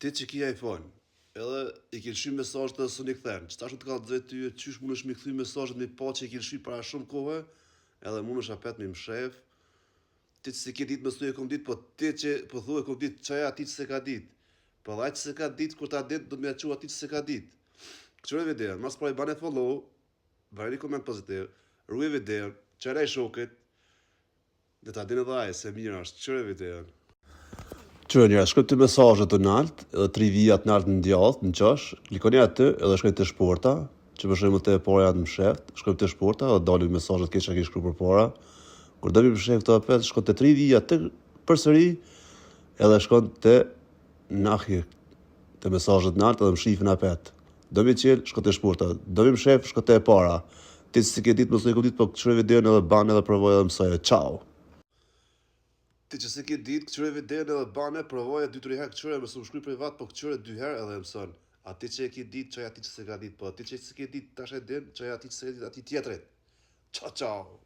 Ti që ki iPhone, edhe i ke lëshy mesazhet edhe s'u kthen. Çfarë të ka drejt ty, qysh mundesh mi kthy mesazhet me pa që i ke lëshy para shumë kohë, edhe mundesh apet me mshef. Ti që se ke ditë më thuaj e kom ditë, po ti që po thuaj e kom ditë, çaja ati që se ka ditë. Po dhe që se ka ditë, kur ta ditë, do të me aqu ati që se ka ditë. Këqyre videon, mas pra i bane follow, bane një koment pozitiv, rruje videon, qëraj shokit, dhe ta dinë edhe aje se mirë është, qërë videon. Qërë njëra, shkoj të mesazhet të nalt, edhe 3 vijat nalt në djath, në qash, klikoni aty edhe shkoj të shporta, që për shembull te e para janë më sheft, shkoj të shporta edhe dalin mesazhet keq që ke shkruar përpara. Kur do mi shef këto apet, shkon te 3 vijat të përsëri, edhe shkon te nahje, te mesazhet nalt edhe më shifin apet. Do mi qel, shko te shporta, do mi shef, shko te e para. Ti si ke ditë, mos e ke ditë, po çoj videon edhe ban edhe provoj edhe mësoj. Ciao. Ti që se ke ditë, këqyre videon edhe bane, provoje 2-3 herë këqyre, mësë më shkruj privat, po këqyre 2 herë edhe mëson. A ti që e ke ditë, qaj ati që se ka ditë, po a ti që se ke ditë, tash e din, qaj ati që se ke ditë, ati tjetrit. Ciao, ciao.